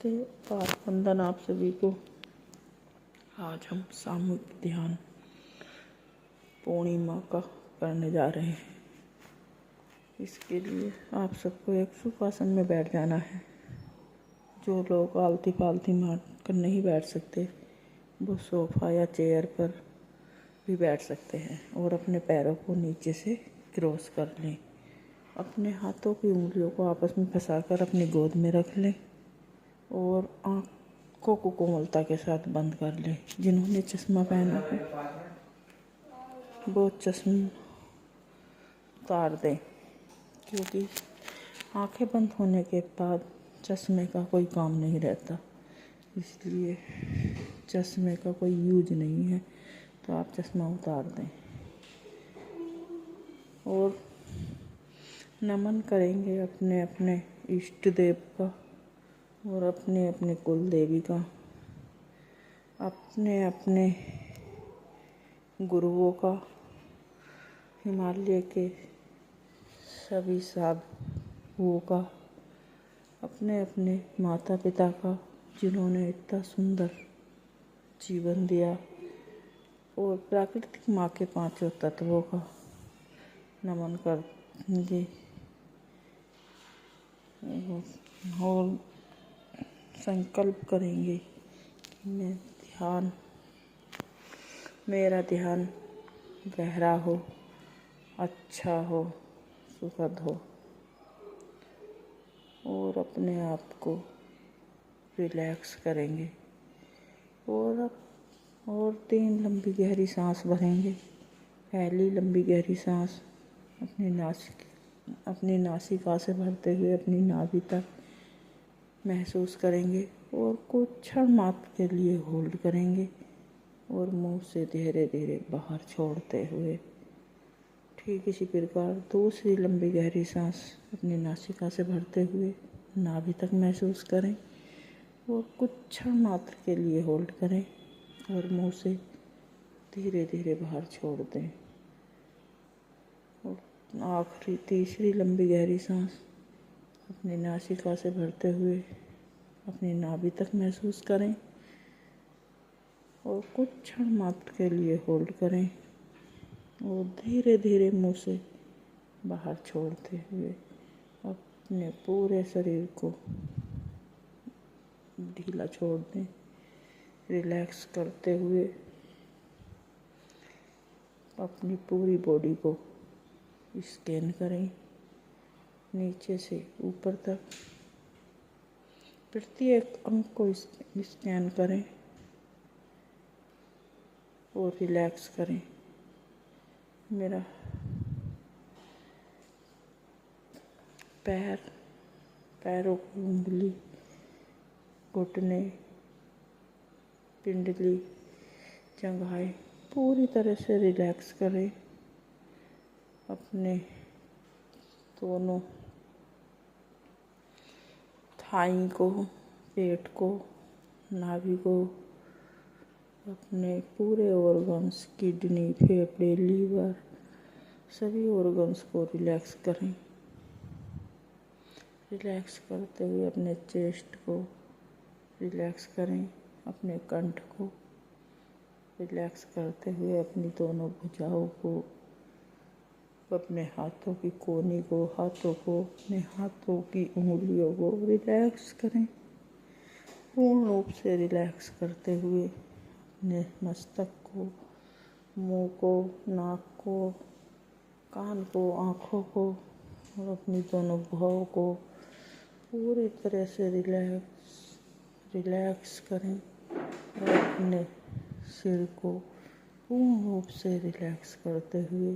नमस्ते, पार वंदन आप सभी को। आज हम सामूहिक ध्यान पूर्णिमा का करने जा रहे हैं। इसके लिए आप सबको एक सुखासन में बैठ जाना है। जो लोग आलती पालती मार कर नहीं बैठ सकते वो सोफ़ा या चेयर पर भी बैठ सकते हैं और अपने पैरों को नीचे से क्रॉस कर लें। अपने हाथों की उंगलियों को आपस में फंसाकर अपनी गोद में रख लें और आँखों को कोमलता के साथ बंद कर लें। जिन्होंने चश्मा पहना है वो चश्मा उतार दें, क्योंकि आँखें बंद होने के बाद चश्मे का कोई काम नहीं रहता, इसलिए चश्मे का कोई यूज नहीं है, तो आप चश्मा उतार दें और नमन करेंगे अपने अपने इष्ट देव का और अपने अपने कुल देवी का, अपने अपने गुरुओं का, हिमालय के सभी साधुओं का, अपने अपने माता पिता का जिन्होंने इतना सुंदर जीवन दिया, और प्राकृतिक माँ के पांचों तत्वों का नमन करेंगे और संकल्प करेंगे कि मेरा ध्यान गहरा हो, अच्छा हो, सुखद हो, और अपने आप को रिलैक्स करेंगे और 3 लंबी गहरी सांस भरेंगे। पहली लंबी गहरी सांस अपनी नासिका से भरते हुए अपनी नाभि तक महसूस करेंगे और कुछ क्षण मात्र के लिए होल्ड करेंगे और मुंह से धीरे धीरे बाहर छोड़ते हुए ठीक इसी प्रकार दूसरी लंबी गहरी सांस अपनी नासिका से भरते हुए नाभि तक महसूस करें और कुछ क्षण मात्र के लिए होल्ड करें और मुंह से धीरे धीरे बाहर छोड़ दें। और आखिरी तीसरी लंबी गहरी सांस अपनी नासिका से भरते हुए अपनी नाभि तक महसूस करें और कुछ क्षण मात्र के लिए होल्ड करें और धीरे धीरे मुंह से बाहर छोड़ते हुए अपने पूरे शरीर को ढीला छोड़ दें। रिलैक्स करते हुए अपनी पूरी बॉडी को स्कैन करें, नीचे से ऊपर तक प्रत्येक अंग को स्कैन करें और रिलैक्स करें। मेरा पैरों की उंगली, घुटने, पिंडली, जंघाएं पूरी तरह से रिलैक्स करें। अपने दोनों थाई को, पेट को, नाभि को, अपने पूरे ऑर्गन्स, किडनी, फेफड़े, लीवर, सभी ऑर्गन्स को रिलैक्स करें। रिलैक्स करते हुए अपने चेस्ट को रिलैक्स करें, अपने कंठ को रिलैक्स करते हुए अपनी दोनों भुजाओं को, अपने हाथों की कोहनी को, अपने हाथों की उंगलियों को रिलैक्स करें। पूर्ण रूप से रिलैक्स करते हुए अपने मस्तक को, मुंह को, नाक को, कान को, आँखों को और अपनी दोनों भुजाओं को पूरी तरह से रिलैक्स करें और अपने सिर को पूर्ण रूप से रिलैक्स करते हुए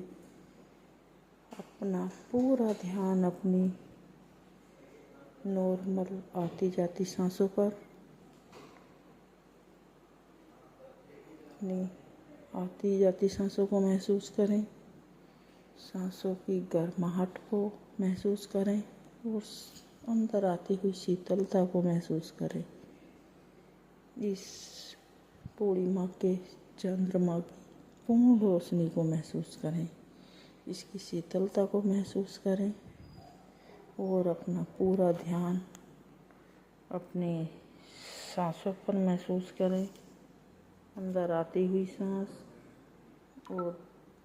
अपना पूरा ध्यान अपनी नॉर्मल आती जाती सांसों पर, अपनी आती जाती सांसों को महसूस करें, सांसों की गर्माहट को महसूस करें और अंदर आती हुई शीतलता को महसूस करें। इस पूर्णिमा के चंद्रमा की पूर्ण रोशनी को महसूस करें, इसकी शीतलता को महसूस करें और अपना पूरा ध्यान अपने सांसों पर महसूस करें, अंदर आती हुई सांस और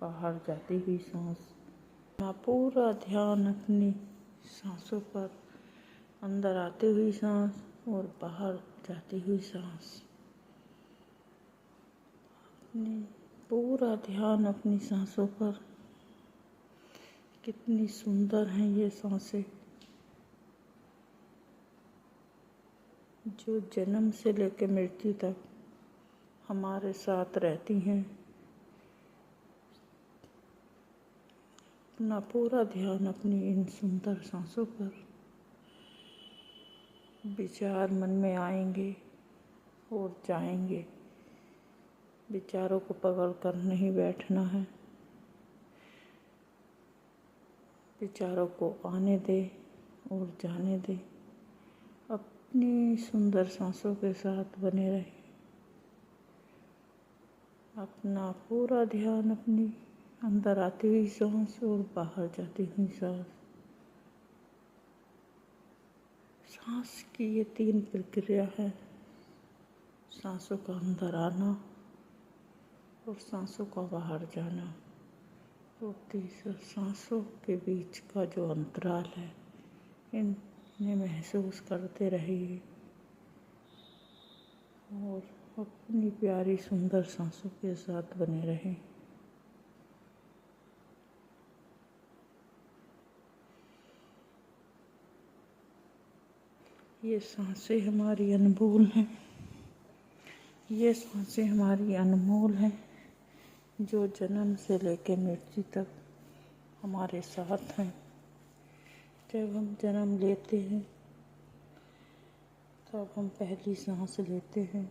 बाहर जाती हुई सांस। अपना पूरा ध्यान अपनी सांसों पर, अंदर आती हुई सांस और बाहर जाती हुई सांस। अपनी पूरा ध्यान अपनी सांसों पर। कितनी सुंदर हैं ये सांसें, जो जन्म से लेकर मृत्यु तक हमारे साथ रहती हैं। अपना पूरा ध्यान अपनी इन सुंदर सांसों पर। विचार मन में आएंगे और जाएंगे। विचारों को पकड़ कर नहीं बैठना है। विचारों को आने दे और जाने दे। अपनी सुंदर सांसों के साथ बने रहे। अपना पूरा ध्यान अपनी अंदर आती हुई सांस और बाहर जाती हुई सांस। सांस की ये 3 प्रक्रिया है। सांसों का अंदर आना और सांसों का बाहर जाना और तीसरा सांसों के बीच का जो अंतराल है, इन्हें महसूस करते रहिए और अपनी प्यारी सुंदर सांसों के साथ बने रहें। ये सांसें हमारी अनमोल हैं। ये सांसें हमारी अनमोल हैं, जो जन्म से लेकर मृत्यु तक हमारे साथ हैं। जब हम जन्म लेते हैं तब हम पहली सांस लेते हैं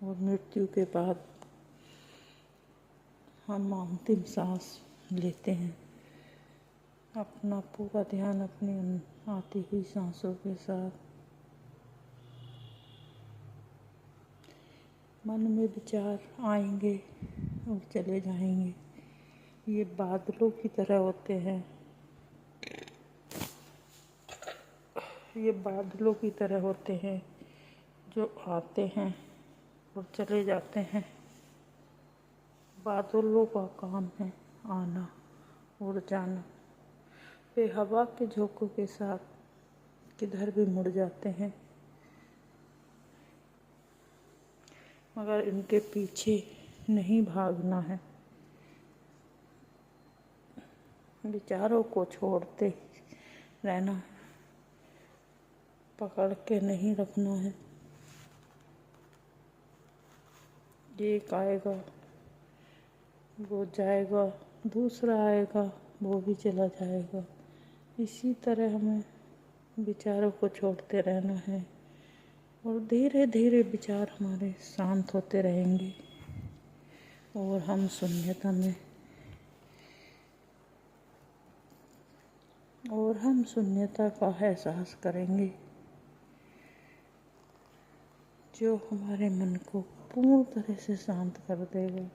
और मृत्यु के बाद हम अंतिम सांस लेते हैं। अपना पूरा ध्यान अपनी आती हुई सांसों के साथ। मन में विचार आएंगे और चले जाएंगे। ये बादलों की तरह होते हैं। ये बादलों की तरह होते हैं, जो आते हैं और चले जाते हैं। बादलों का काम है आना और जाना। वे हवा के झोंकों के साथ किधर भी मुड़ जाते हैं, मगर इनके पीछे नहीं भागना है। विचारों को छोड़ते रहना है, पकड़ के नहीं रखना है। एक आएगा वो जाएगा, दूसरा आएगा वो भी चला जाएगा। इसी तरह हमें विचारों को छोड़ते रहना है और धीरे धीरे विचार हमारे शांत होते रहेंगे और हम शून्यता का एहसास करेंगे, जो हमारे मन को पूर्ण तरह से शांत कर देगा।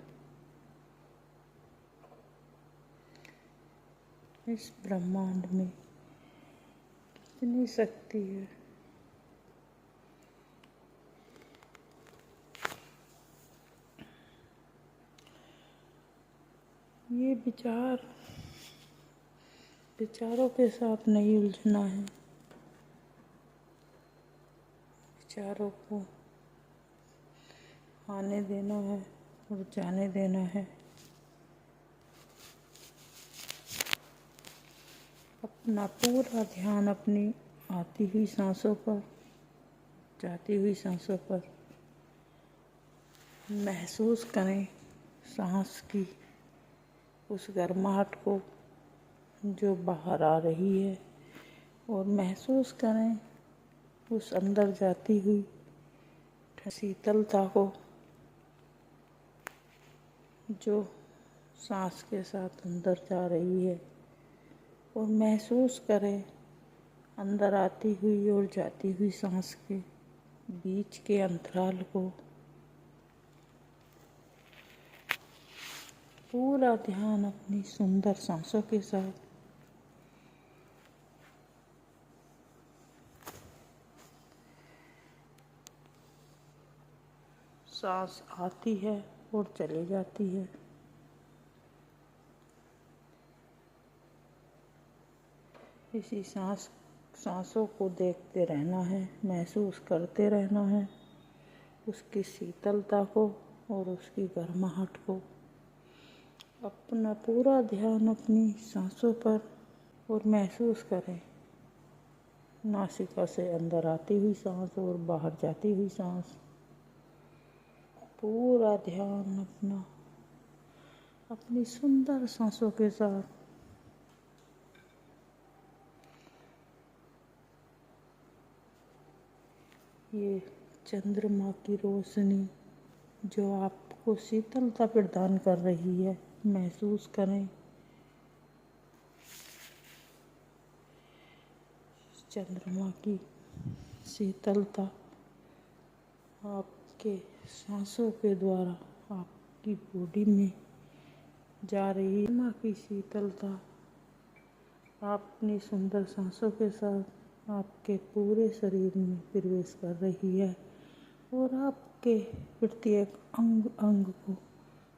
इस ब्रह्मांड में कितनी शक्ति है। ये विचारों के साथ नहीं उलझना है। विचारों को आने देना है और जाने देना है। अपना पूरा ध्यान अपनी आती हुई सांसों पर, जाती हुई सांसों पर महसूस करें। सांस की उस गर्माहट को जो बाहर आ रही है, और महसूस करें उस अंदर जाती हुई शीतलता को, जो सांस के साथ अंदर जा रही है। और महसूस करें अंदर आती हुई और जाती हुई सांस के बीच के अंतराल को। पूरा ध्यान अपनी सुंदर सांसों के साथ। सांस आती है और चली जाती है। इसी सांसों को देखते रहना है, महसूस करते रहना है उसकी शीतलता को और उसकी गर्माहट को। अपना पूरा ध्यान अपनी सांसों पर और महसूस करें, नासिका से अंदर आती हुई सांस और बाहर जाती हुई सांस। पूरा ध्यान अपना अपनी सुंदर सांसों के साथ। ये चंद्रमा की रोशनी जो आपको शीतलता प्रदान कर रही है, महसूस करें। चंद्रमा की शीतलता आपके सांसों के द्वारा आपकी बॉडी में जा रही है। चंद्रमा की शीतलता अपनी सुंदर सांसों के साथ आपके पूरे शरीर में प्रवेश कर रही है और आपके प्रत्येक अंग अंग को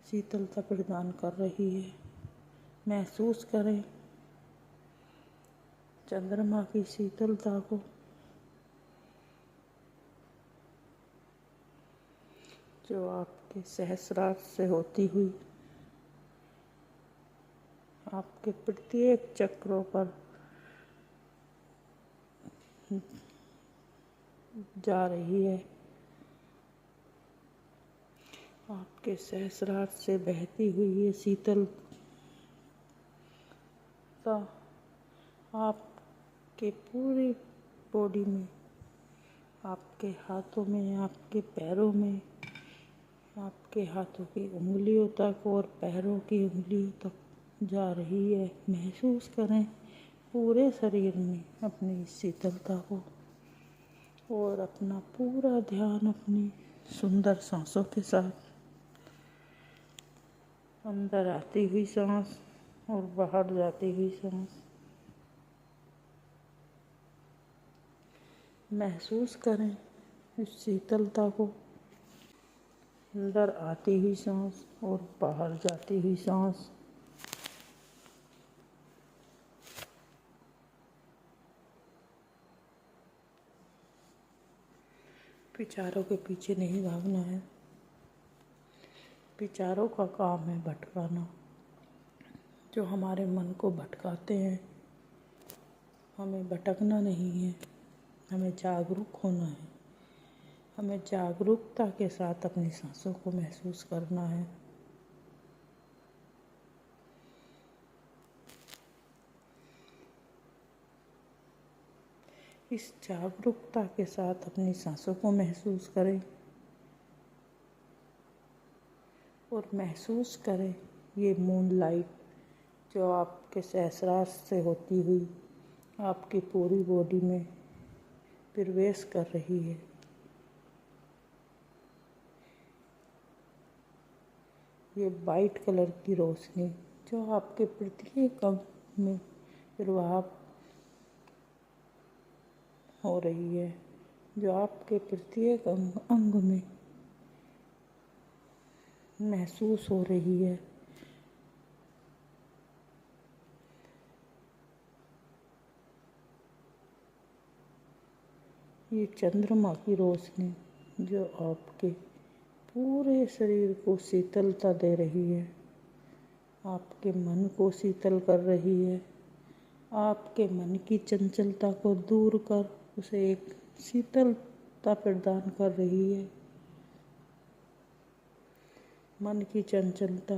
शीतलता प्रदान कर रही है। महसूस करें चंद्रमा की शीतलता को। जो आपके सहस्रार से होती हुई आपके प्रत्येक चक्रों पर जा रही है। आपके सहस्रार से बहती हुई ये शीतलता आपके पूरी बॉडी में, आपके हाथों में, आपके पैरों में, आपके हाथों की उंगलियों तक और पैरों की उंगलियों तक जा रही है। महसूस करें पूरे शरीर में अपनी शीतलता को और अपना पूरा ध्यान अपनी सुंदर सांसों के साथ। अंदर आती हुई सांस और बाहर जाती हुई सांस। महसूस करें इस शीतलता को। अंदर आती हुई सांस और बाहर जाती हुई सांस। विचारों के पीछे नहीं भागना है। विचारों का काम है भटकाना, जो हमारे मन को भटकाते हैं। हमें भटकना नहीं है, हमें जागरूक होना है। हमें जागरूकता के साथ अपनी सांसों को महसूस करना है। इस जागरूकता के साथ अपनी सांसों को महसूस करें और महसूस करें ये मूनलाइट जो आपके सहस्रार से होती हुई आपकी पूरी बॉडी में प्रवेश कर रही है। ये वाइट कलर की रोशनी जो आपके प्रत्येक अंग में प्रवाह हो रही है, जो आपके प्रत्येक अंग में महसूस हो रही है। ये चंद्रमा की रोशनी जो आपके पूरे शरीर को शीतलता दे रही है, आपके मन को शीतल कर रही है, आपके मन की चंचलता को दूर कर उसे एक शीतलता प्रदान कर रही है। मन की चंचलता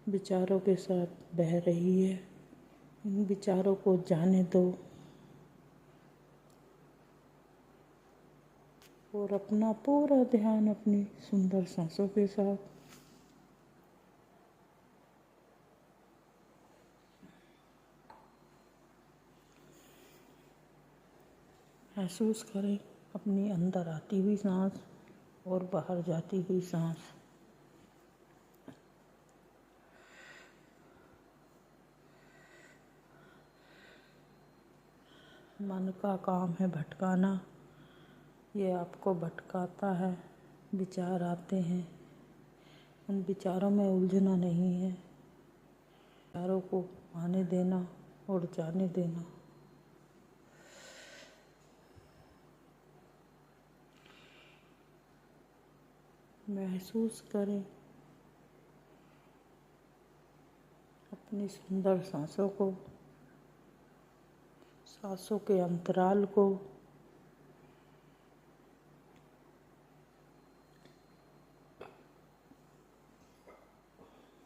विचारों के साथ बह रही है। इन विचारों को जाने दो और अपना पूरा ध्यान अपनी सुंदर सांसों के साथ। महसूस करें अपनी अंदर आती हुई सांस और बाहर जाती हुई सांस। मन का काम है भटकाना, ये आपको भटकाता है। विचार आते हैं, उन विचारों में उलझना नहीं है। विचारों को आने देना और जाने देना। महसूस करें अपनी सुंदर सांसों को, सांसों के अंतराल को।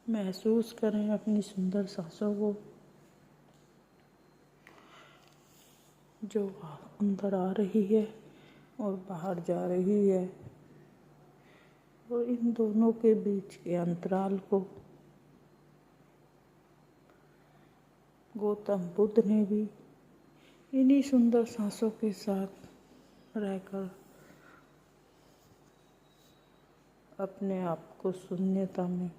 महसूस करें अपनी सुंदर सांसों को जो अंदर आ रही है और बाहर जा रही है, और इन दोनों के बीच के अंतराल को गौतम बुद्ध ने भी इन्हीं सुंदर सांसों के साथ रहकर अपने आप को शून्यता में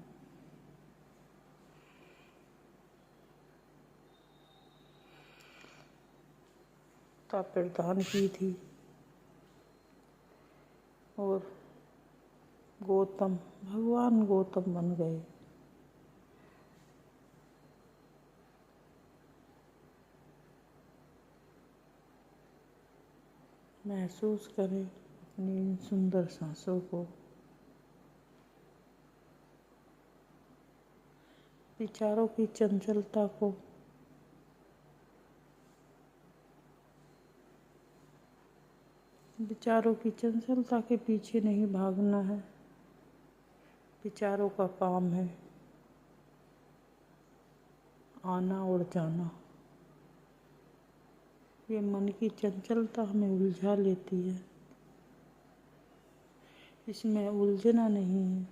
प्रदान की थी, और भगवान गौतम बन गए। महसूस करें अपनी इन सुंदर सांसों को, विचारों की चंचलता को। विचारों की चंचलता के पीछे नहीं भागना है। विचारों का काम है आना और जाना। ये मन की चंचलता हमें उलझा लेती है, इसमें उलझना नहीं है।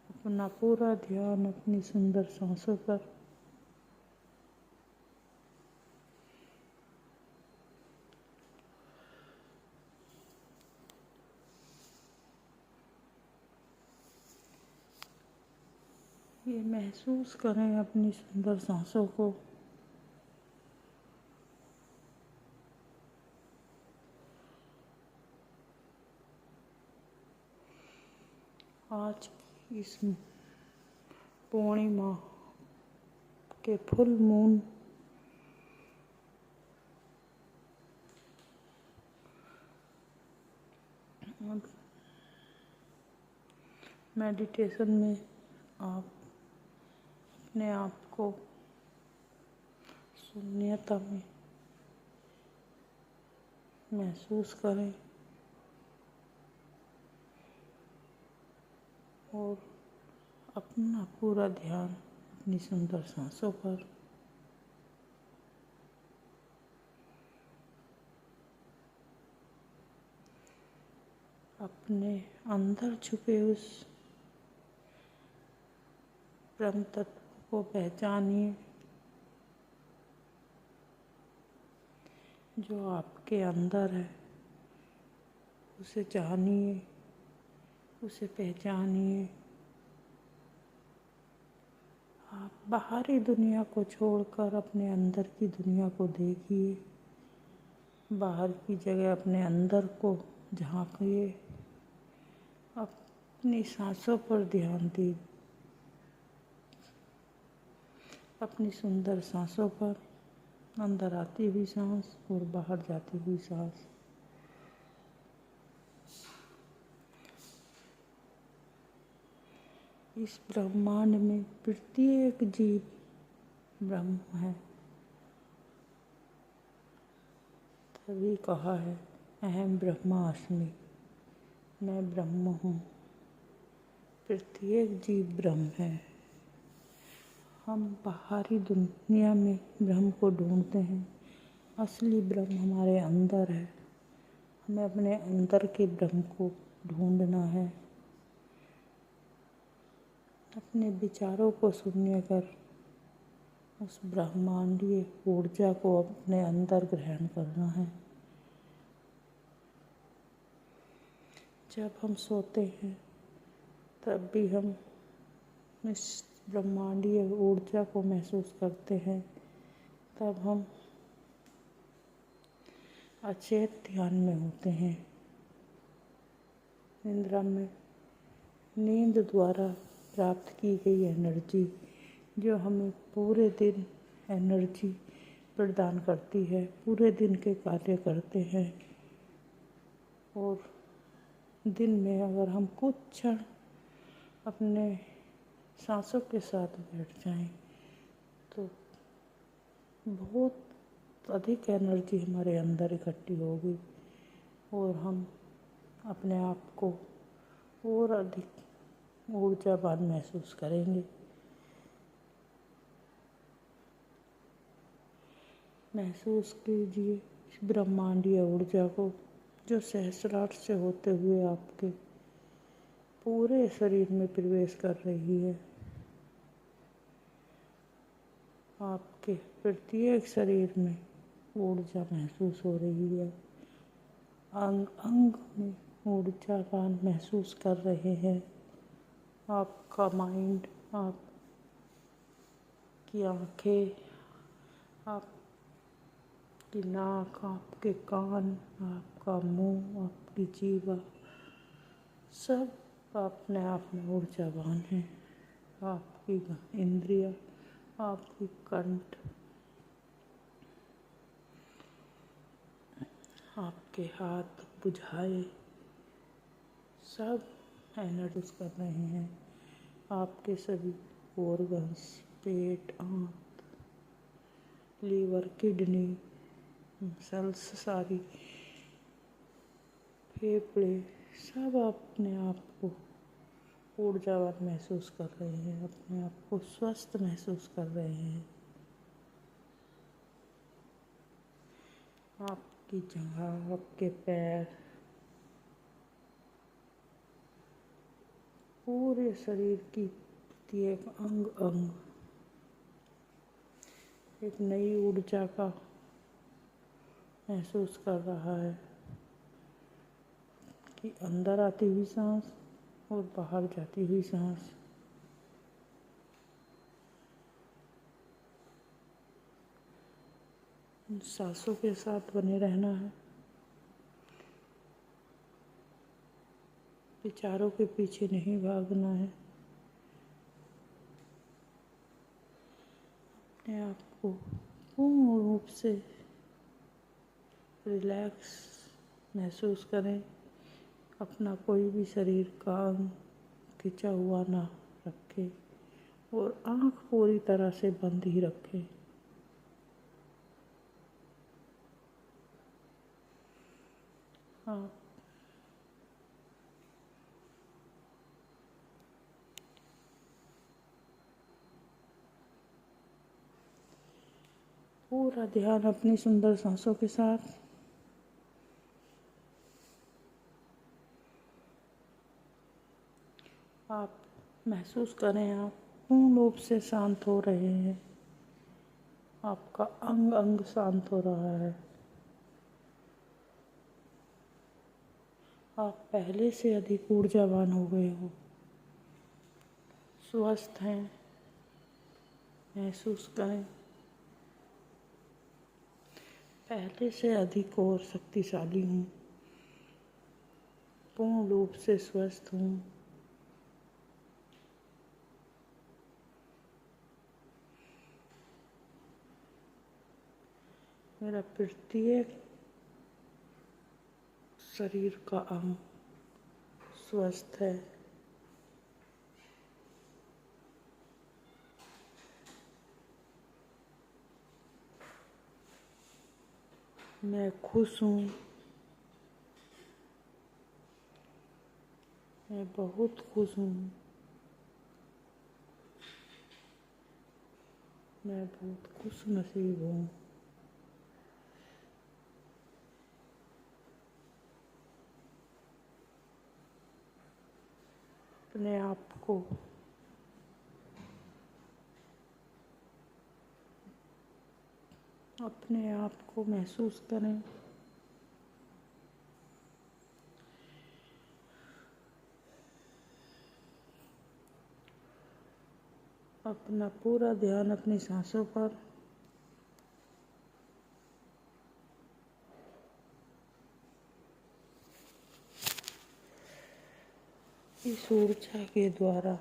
अपना पूरा ध्यान अपनी सुंदर सांसों पर। ये महसूस करें अपनी सुंदर सांसों को। आज की इस पूर्णिमा के फुल मून मेडिटेशन में आप अपने आप को शून्यता में महसूस करें और अपना पूरा ध्यान अपनी सुंदर सांसों पर। अपने अंदर छुपे उस ब्रह्म तत्व को पहचानिए जो आपके अंदर है। उसे जानिए, उसे पहचानिए। आप बाहरी दुनिया को छोड़कर अपने अंदर की दुनिया को देखिए। बाहर की जगह अपने अंदर को झांकिए। अपनी सांसों पर ध्यान दीजिए, अपनी सुंदर सांसों पर। अंदर आती हुई सांस और बाहर जाती हुई सांस। इस ब्रह्मांड में प्रत्येक जीव ब्रह्म है। तभी कहा है अहम ब्रह्मास्मि, मैं ब्रह्म हूँ। प्रत्येक जीव ब्रह्म है। हम बाहरी दुनिया में ब्रह्म को ढूंढते हैं, असली ब्रह्म हमारे अंदर है। हमें अपने अंदर के ब्रह्म को ढूंढना है। अपने विचारों को शून्य कर उस ब्रह्मांडीय ऊर्जा को अपने अंदर ग्रहण करना है। जब हम सोते हैं तब भी हम इस ब्रह्मांडीय ऊर्जा को महसूस करते हैं। तब हम अचेत ध्यान में होते हैं। निद्रा में नींद द्वारा प्राप्त की गई एनर्जी जो हमें पूरे दिन एनर्जी प्रदान करती है, पूरे दिन के कार्य करते हैं। और दिन में अगर हम कुछ क्षण अपने सांसों के साथ बैठ जाएं तो बहुत अधिक एनर्जी हमारे अंदर इकट्ठी होगी और हम अपने आप को और अधिक ऊर्जावान महसूस करेंगे। महसूस कीजिए इस ब्रह्मांडीय ऊर्जा को जो सहस्रार से होते हुए आपके पूरे शरीर में प्रवेश कर रही है। आपके प्रत्येक शरीर में ऊर्जा महसूस हो रही है। अंग अंग में ऊर्जावान महसूस कर रहे हैं। आपका माइंड, आपकी आँखें, आपकी नाक, आपके कान, आपका मुंह, आपकी जीवा सब अपने आप में ऊर्जावान है। आपकी इंद्रिया, आपकी कंठ, आपके हाथ, भुजाएं सब एनर्जाइज कर रहे हैं। आपके सभी ऑर्गन्स, पेट, आँत, लीवर, किडनी, सेल्स सारी, फेफड़े सब अपने आप को ऊर्जावान महसूस कर रहे हैं, अपने आप को स्वस्थ महसूस कर रहे हैं। आपकी जगह, आपके पैर, पूरे शरीर की प्रत्येक अंग अंग एक नई ऊर्जा का महसूस कर रहा है कि अंदर आती हुई सांस और बाहर जाती हुई सांस। इन सांसों के साथ बने रहना है। विचारों के पीछे नहीं भागना है। अपने आप को पूर्ण रूप से रिलैक्स महसूस करें। अपना कोई भी शरीर का अंग खिंचा हुआ ना रखें और आँख पूरी तरह से बंद ही रखें। आप पूरा ध्यान अपनी सुंदर सांसों के साथ आप महसूस करें, आप पूर्ण रूप से शांत हो रहे हैं। आपका अंग अंग शांत हो रहा है। आप पहले से अधिक ऊर्जावान हो गए हो, स्वस्थ हैं। महसूस करें पहले से अधिक और शक्तिशाली हूँ, पूर्ण रूप से स्वस्थ हूँ। मेरा प्रत्येक शरीर का अंग स्वस्थ है। मैं खुश हूँ। मैं बहुत खुश हूँ। मैं बहुत खुश नसीब हूँ। अपने आप को महसूस करें। अपना पूरा ध्यान अपनी सांसों पर। इस ऊर्जा के द्वारा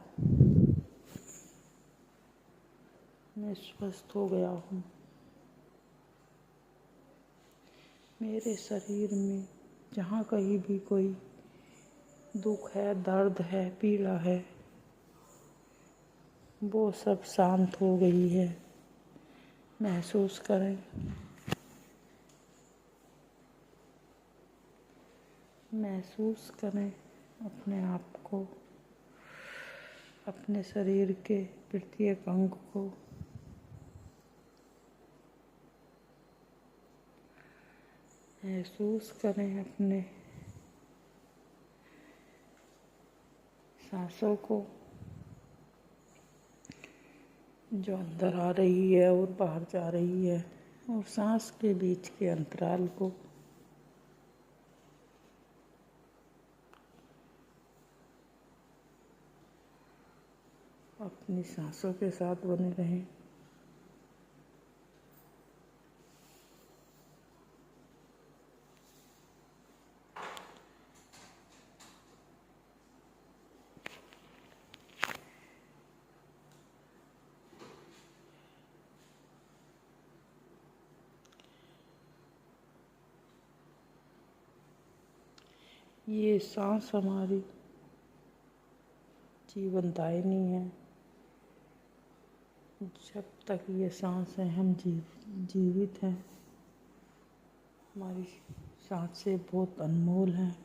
मैं स्वस्थ हो गया हूँ। मेरे शरीर में जहाँ कहीं भी कोई दुख है, दर्द है, पीड़ा है, वो सब शांत हो गई है। महसूस करें। महसूस करें अपने आप को, अपने शरीर के प्रत्येक अंग को। महसूस करें अपने सांसों को, जो अंदर आ रही है और बाहर जा रही है, और सांस के बीच के अंतराल को। अपनी सांसों के साथ बने रहें। ये सांस हमारी जीवनदायिनी है। जब तक ये सांस है हम जीवित हैं। हमारी सांसें बहुत अनमोल हैं।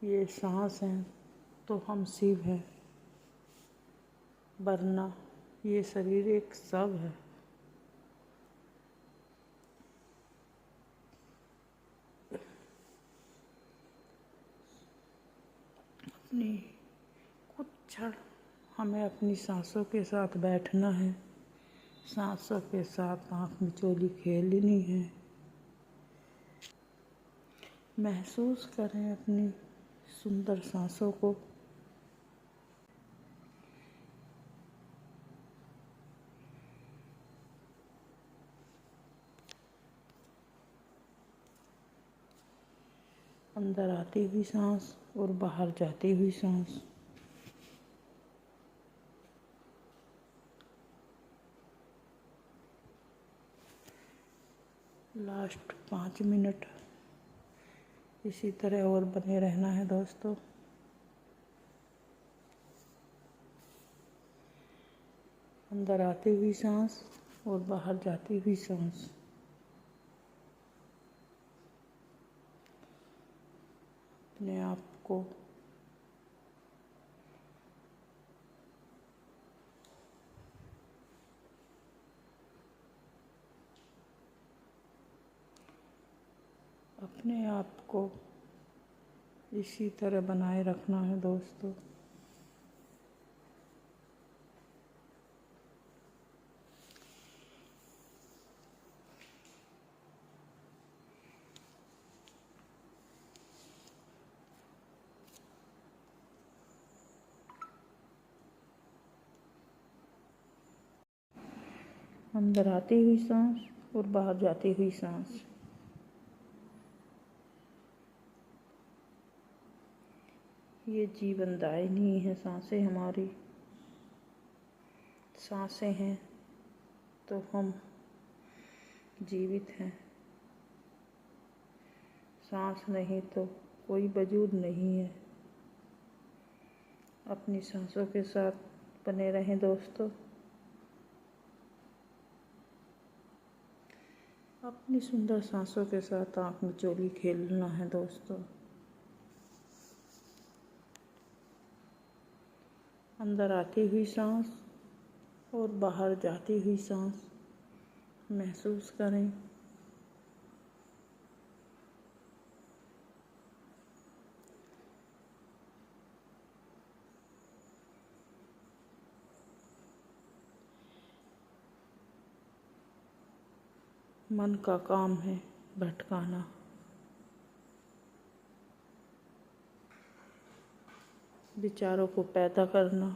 ये सांस है तो हम शिव हैं, वरना ये शरीर एक शव है। अपनी कुछ क्षण हमें अपनी सांसों के साथ बैठना है। सांसों के साथ आँख मिचौली खेलनी है। महसूस करें अपनी सुंदर सांसों को। अंदर आती हुई सांस और बाहर जाती हुई सांस। लास्ट 5 मिनट इसी तरह और बने रहना है दोस्तों। अंदर आती हुई सांस और बाहर जाती हुई सांस। अपने आप को इसी तरह बनाए रखना है दोस्तों। अंदर आती हुई सांस और बाहर जाती हुई सांस। ये जीवनदायिनी है सांसें हमारी। सांसें हैं तो हम जीवित हैं। सांस नहीं तो कोई वजूद नहीं है। अपनी सांसों के साथ बने रहें दोस्तों। अपनी सुंदर सांसों के साथ आँख मिचौली खेलना है दोस्तों। अंदर आती हुई सांस और बाहर जाती हुई सांस महसूस करें। मन का काम है भटकाना। विचारों को पैदा करना,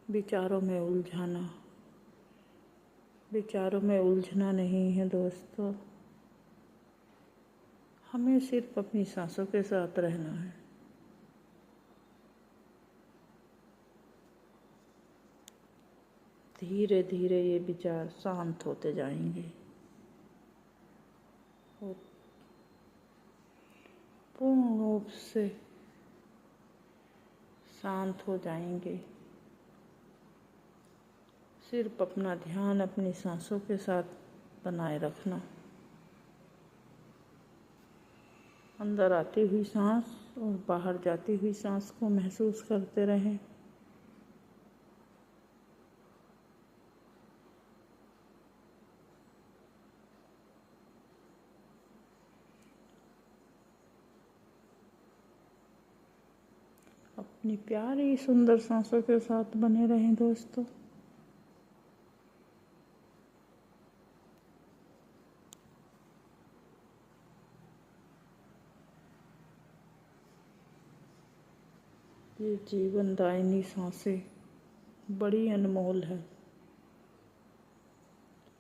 विचारों में उलझाना। विचारों में उलझना नहीं है दोस्तों। हमें सिर्फ अपनी सांसों के साथ रहना है। धीरे धीरे ये विचार शांत होते जाएंगे और पूर्ण रूप से शांत हो जाएंगे। सिर्फ अपना ध्यान अपनी सांसों के साथ बनाए रखना। अंदर आती हुई सांस और बाहर जाती हुई सांस को महसूस करते रहें। अपनी प्यारी सुंदर सांसों के साथ बने रहें दोस्तों। ये जीवनदायिनी सांसें बड़ी अनमोल है।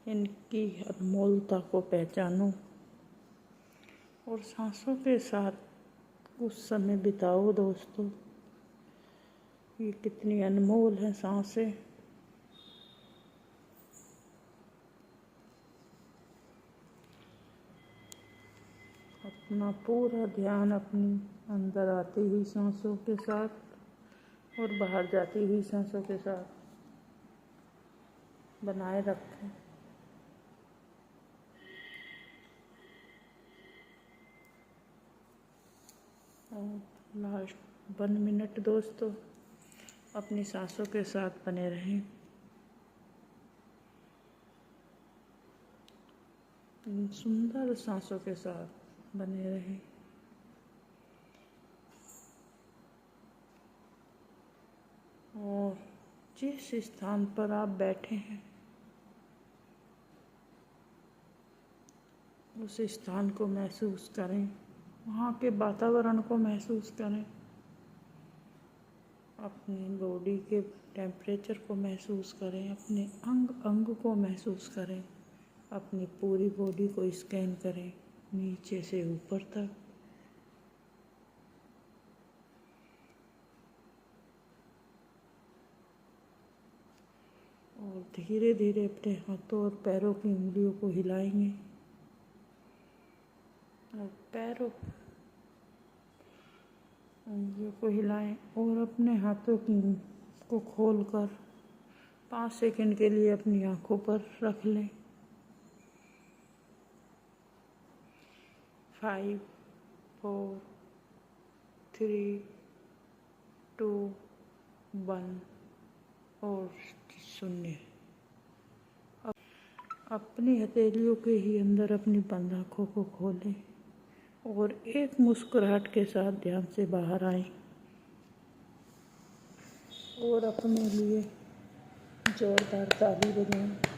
इनकी अनमोलता को पहचानो और सांसों के साथ कुछ समय बिताओ दोस्तों। ये कितनी अनमोल है सांसें। अपना पूरा ध्यान अपनी अंदर आती हुई सांसों के साथ और बाहर जाती हुई सांसों के साथ बनाए रखें। और लास्ट 1 मिनट दोस्तों अपनी सांसों के साथ बने रहें। इन सुंदर सांसों के साथ बने रहें। और जिस स्थान पर आप बैठे हैं उस स्थान को महसूस करें, वहाँ के वातावरण को महसूस करें, अपनी बॉडी के टेम्परेचर को महसूस करें, अपने अंग अंग को महसूस करें, अपनी पूरी बॉडी को स्कैन करें नीचे से ऊपर तक। और धीरे धीरे अपने हाथों और पैरों की उंगलियों को हिलाएंगे और पैरों उंगलियों को हिलाएं और अपने हाथों को खोलकर 5 सेकंड के लिए अपनी आंखों पर रख लें। 5 4 3 2 1 और 0। अपनी हथेलियों के ही अंदर अपनी बंद आँखों को खोलें और एक मुस्कुराहट के साथ ध्यान से बाहर आएं और अपने लिए जोरदार ताली बजाएं।